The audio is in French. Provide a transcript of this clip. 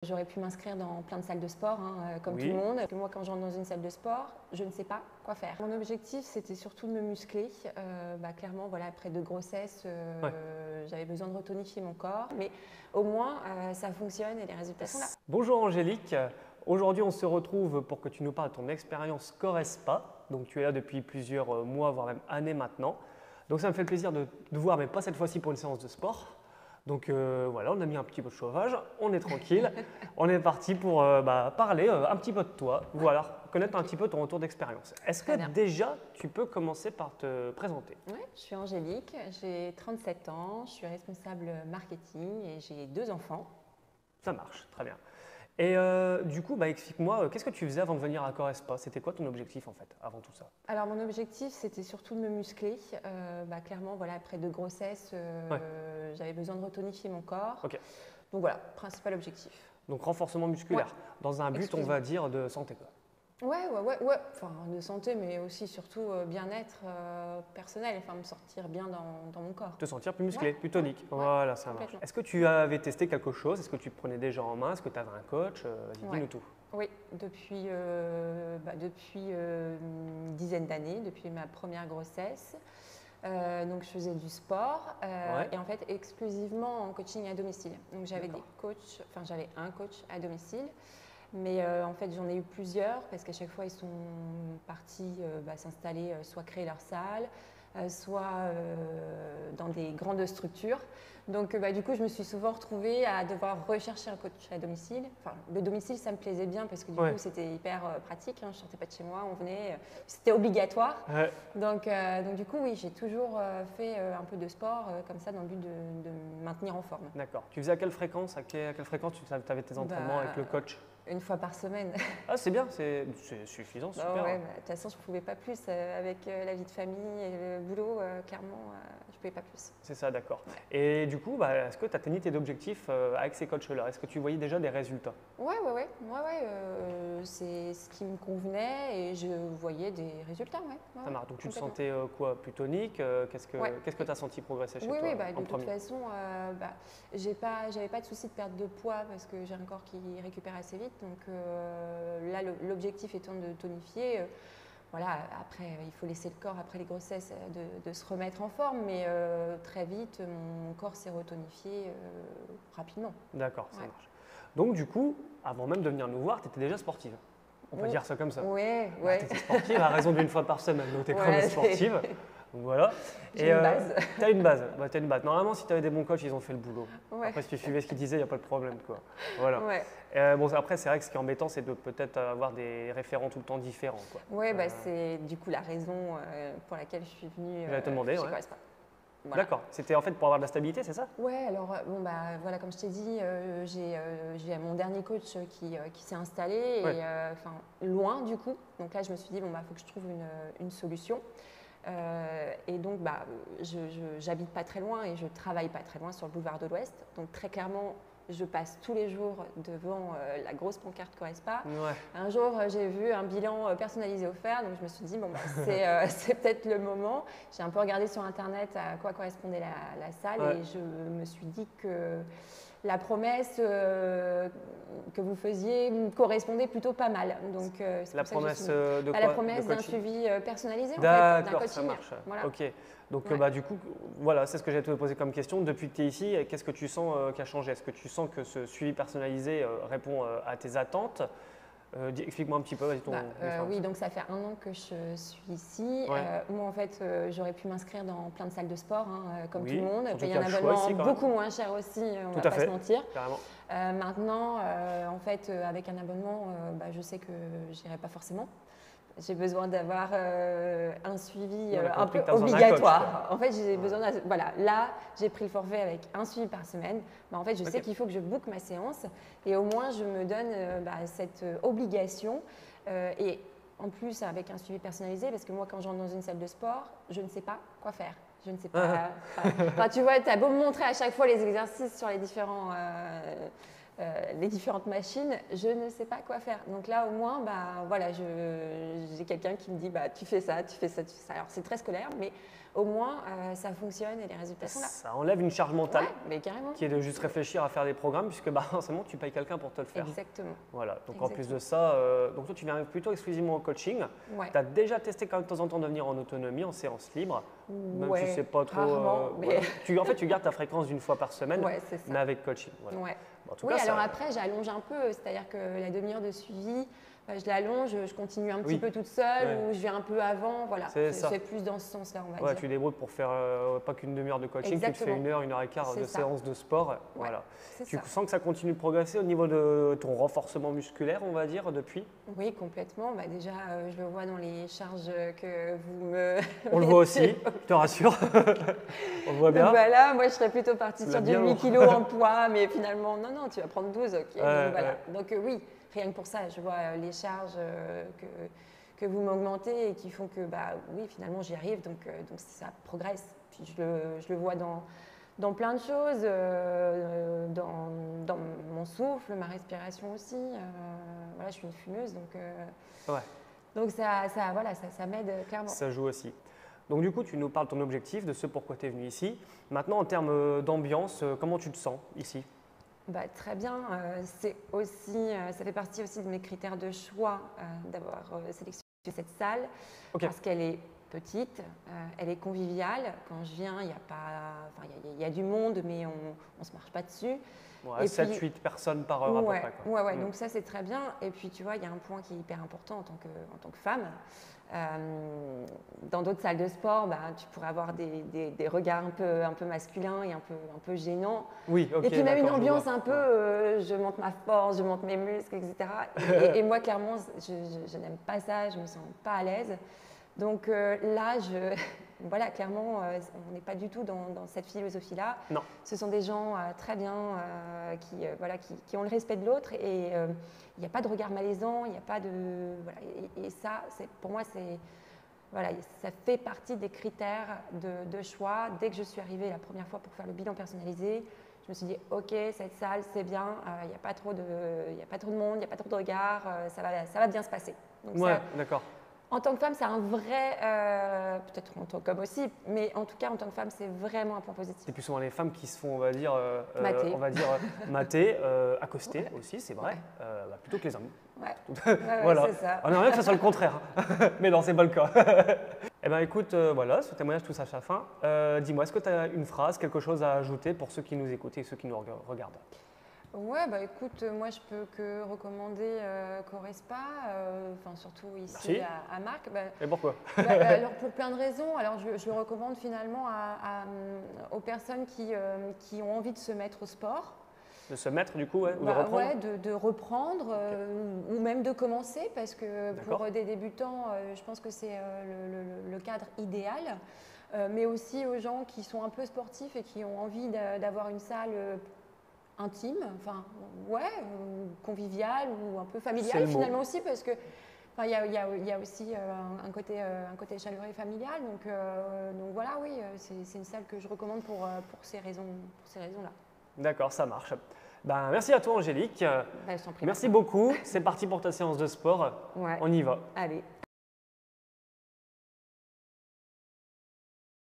J'aurais pu m'inscrire dans plein de salles de sport, comme Oui. tout le monde. Parce que moi, quand je rentre dans une salle de sport, je ne sais pas quoi faire. Mon objectif, c'était surtout de me muscler. Clairement, voilà, après 2 grossesses, Ouais. j'avais besoin de retonifier mon corps. Mais au moins, ça fonctionne et les résultats sont là. Bonjour Angélique, aujourd'hui on se retrouve pour que tu nous parles de ton expérience Corps Spa. Donc tu es là depuis plusieurs mois, voire même années maintenant. Donc ça me fait plaisir de te voir, mais pas cette fois-ci pour une séance de sport. Donc voilà, on a mis un petit peu de chauffage, on est tranquille, on est parti pour parler un petit peu de toi, voilà, connaître un petit peu ton retour d'expérience. Est-ce que Très bien. déjà tu peux commencer par te présenter? Ouais, je suis Angélique, j'ai 37 ans, je suis responsable marketing et j'ai 2 enfants. Ça marche, très bien. Et du coup, explique-moi, qu'est-ce que tu faisais avant de venir à Corps Spa? C'était quoi ton objectif en fait, avant tout ça? Alors mon objectif, c'était surtout de me muscler. Clairement, voilà, après 2 grossesses, j'avais besoin de retonifier mon corps. Ok. Donc voilà, principal objectif. Donc renforcement musculaire, dans un but, on Excuse-moi. va dire, de santé, quoi. Ouais. Enfin, de santé, mais aussi surtout bien-être personnel, enfin me sortir bien dans mon corps. Te sentir plus musclé, Ouais, plus tonique. ouais, Voilà, ça marche. complètement. Est-ce que tu avais testé quelque chose? Est-ce que tu te prenais déjà en main? Est-ce que tu avais un coach? Vas-y, Ouais. dis-nous tout. Oui, depuis une dizaine d'années, depuis ma première grossesse. Donc je faisais du sport Ouais. et en fait exclusivement en coaching à domicile. Donc j'avais j'avais un coach à domicile, mais en fait j'en ai eu plusieurs parce qu'à chaque fois ils sont partis s'installer, soit créer leur salle, soit dans des grandes structures. Donc du coup je me suis souvent retrouvée à devoir rechercher un coach à domicile. Enfin le domicile ça me plaisait bien parce que du Ouais. coup c'était hyper pratique, je sortais pas de chez moi, on venait, c'était obligatoire. Ouais. Donc du coup, oui, j'ai toujours fait un peu de sport comme ça dans le but de me maintenir en forme. D'accord. Tu faisais à quelle fréquence? À quelle fréquence tu avais tes entraînements avec le coach? Une fois par semaine. Ah, c'est bien, c'est suffisant, super. De toute façon, je ne pouvais pas plus avec la vie de famille et le boulot, clairement, je ne pouvais pas plus. C'est ça, d'accord. Et du coup, est-ce que tu as tenu tes objectifs avec ces coachs-là? Est-ce que tu voyais déjà des résultats? Ouais, c'est ce qui me convenait et je voyais des résultats, ouais. Ça marche. Donc tu te Complètement. sentais quoi, plus tonique? Qu'est-ce que tu as senti progresser chez Oui, toi de en toute premier? façon, j'avais pas de souci de perte de poids parce que j'ai un corps qui récupère assez vite. Donc là, l'objectif étant de tonifier. Voilà, après, il faut laisser le corps, après les grossesses, de se remettre en forme. Mais très vite, mon corps s'est retonifié rapidement. D'accord, ça Ouais. marche. Donc du coup, avant même de venir nous voir, tu étais déjà sportive. On peut Oui. dire ça comme ça. Ouais. Tu étais sportive à raison d'une fois par semaine, donc tu es quand Ouais, même sportive. Donc voilà. J'ai une base. Tu as une base. T'as une base. Normalement, si tu avais des bons coachs, ils ont fait le boulot. Ouais. Après, si tu suivais ce qu'ils disaient, il n'y a pas de problème, quoi. Voilà. Ouais. Après, c'est vrai que ce qui est embêtant, c'est de peut-être avoir des référents tout le temps différents, quoi. Ouais, c'est du coup la raison pour laquelle je suis venue J'allais te demander, chez ouais. Corps Spa. Voilà. D'accord. C'était en fait pour avoir de la stabilité, c'est ça? Ouais, alors voilà, comme je t'ai dit, j'ai mon dernier coach qui s'est installé Ouais. et loin du coup. Donc là, je me suis dit faut que je trouve une solution. Et donc j'habite pas très loin et je travaille pas très loin sur le boulevard de l'Ouest. Donc très clairement, je passe tous les jours devant la grosse pancarte Corps Spa. Ouais. Un jour, j'ai vu un bilan personnalisé offert, donc je me suis dit, c'est peut-être le moment. J'ai un peu regardé sur Internet à quoi correspondait la salle Ouais. et je me suis dit que la promesse que vous faisiez me correspondait plutôt pas mal. Donc, c'est La pour ça que je promesse suis de quoi? à la promesse De d'un coaching? suivi personnalisé, en fait, d'un D'accord, coaching. ça marche. Voilà. Ok. Donc Ouais. du coup, voilà, c'est ce que j'ai te poser comme question. Depuis que tu es ici, qu'est-ce que tu sens qui a changé? Est-ce que tu sens que ce suivi personnalisé répond à tes attentes? Explique-moi un petit peu, vas-y, ton expérience. Oui, donc ça fait 1 an que je suis ici. Ouais. Moi, en fait, j'aurais pu m'inscrire dans plein de salles de sport, comme Oui, tout le monde, surtout payer qu'il y un a le choix abonnement ici, quand même. beaucoup moins cher aussi, on Tout va à pas fait. se mentir. Carrément. Maintenant, en fait, avec un abonnement, je sais que j'irai pas forcément. J'ai besoin d'avoir un suivi On a un compris peu que t'as besoin d'un obligatoire. coach, En fait, j'ai Ouais. besoin voilà, là, j'ai pris le forfait avec un suivi par semaine. En fait, je sais Ok. qu'il faut que je book ma séance et au moins je me donne cette obligation. Et en plus, avec un suivi personnalisé, parce que moi, quand j'entre dans une salle de sport, je ne sais pas quoi faire. Je ne sais pas. Enfin, tu vois, tu as beau me montrer à chaque fois les exercices sur les différents les différentes machines, je ne sais pas quoi faire. Donc là, au moins, bah, voilà, j'ai quelqu'un qui me dit bah, tu fais ça, tu fais ça, tu fais ça. Alors c'est très scolaire, mais au moins ça fonctionne et les résultats sont là. Ça enlève une charge mentale mais carrément. qui est de juste réfléchir à faire des programmes, puisque bah, forcément tu payes quelqu'un pour te le faire. Exactement. Voilà, donc Exactement. en plus de ça, donc toi tu viens plutôt exclusivement au coaching. Ouais. Tu as déjà testé quand même de temps en temps de venir en autonomie, en séance libre, même si c'est pas trop. Rarement, mais... En fait, tu gardes ta fréquence d'une fois par semaine, c'est ça. mais avec coaching. Voilà. Ouais. Bon, en tout Oui, cas, alors après, j'allonge un peu, c'est-à-dire que la demi-heure de suivi, je l'allonge, je continue un petit peu toute seule ou je viens un peu avant. Voilà, je fais plus dans ce sens-là, on va dire. Tu débrouilles pour faire pas qu'une demi-heure de coaching, Exactement. tu te fais 1 heure et quart de séance de sport. Voilà. Tu sens que ça continue de progresser au niveau de ton renforcement musculaire, on va dire, depuis? Oui, complètement. Bah, déjà, je le vois dans les charges que vous me... On le voit aussi, je te rassure. On le voit bien. Donc voilà, moi je serais plutôt partie sur du 8 kg en poids, mais finalement, non, tu vas prendre 12. Okay. Donc voilà. Donc oui, rien que pour ça, je vois les charges que vous m'augmentez et qui font que, bah oui, finalement j'y arrive, donc ça progresse. Puis je le vois dans plein de choses, dans mon souffle, ma respiration aussi. Voilà, je suis une fumeuse, donc ça m'aide clairement. Ça joue aussi. Donc du coup, tu nous parles de ton objectif, de ce pourquoi tu es venu ici. Maintenant, en termes d'ambiance, comment tu te sens ici? Bah, très bien. Ça fait partie aussi de mes critères de choix d'avoir sélectionné cette salle parce qu'elle est petite, elle est conviviale. Quand je viens, il y a du monde, mais on ne se marche pas dessus. Ouais, 7-8 personnes par heure à peu près. Quoi. Donc ça c'est très bien. Et puis tu vois, il y a un point qui est hyper important en tant que femme. Dans d'autres salles de sport, tu pourrais avoir des regards un peu masculins et un peu gênants. Oui, et puis même une ambiance un peu, je monte ma force, je monte mes muscles, etc. et moi clairement, je n'aime pas ça, je me sens pas à l'aise. Donc là, voilà, clairement, on n'est pas du tout dans cette philosophie-là. Non. Ce sont des gens très bien qui ont le respect de l'autre et il n'y a pas de regard malaisant, il n'y a pas de… Voilà, et ça, pour moi, ça fait partie des critères de choix. Dès que je suis arrivée la première fois pour faire le bilan personnalisé, je me suis dit, OK, cette salle, c'est bien, il n'y a pas trop de monde, il n'y a pas trop de regards, ça va bien se passer. Donc d'accord. En tant que femme, c'est un vrai, peut-être en tant qu'homme aussi, mais en tout cas, en tant que femme, c'est vraiment un point positif. C'est plus souvent les femmes qui se font, on va dire, mater, accoster aussi, c'est vrai, plutôt que les hommes. Voilà. C'est ça. On aimerait bien que ce soit le contraire, mais non, c'est pas le cas. Eh bien, écoute, voilà, ce témoignage touche à sa fin. Dis-moi, est-ce que tu as une phrase, quelque chose à ajouter pour ceux qui nous écoutent et ceux qui nous regardent? Ouais, écoute, moi je peux que recommander Correspa, surtout ici à Marc. Et pourquoi? Alors pour plein de raisons. Alors je le recommande finalement aux personnes qui ont envie de se mettre au sport. De se mettre du coup, ou de reprendre? De reprendre ou même de commencer parce que pour des débutants, je pense que c'est le cadre idéal. Mais aussi aux gens qui sont un peu sportifs et qui ont envie d'avoir une salle intime, conviviale ou un peu familiale finalement aussi parce que il y a aussi un côté chaleureux et familial. Donc voilà, oui, c'est une salle que je recommande pour ces raisons-là. D'accord, ça marche. Merci à toi Angélique. Je t'en prie. Merci beaucoup. C'est parti pour ta séance de sport. Ouais. On y va. Allez.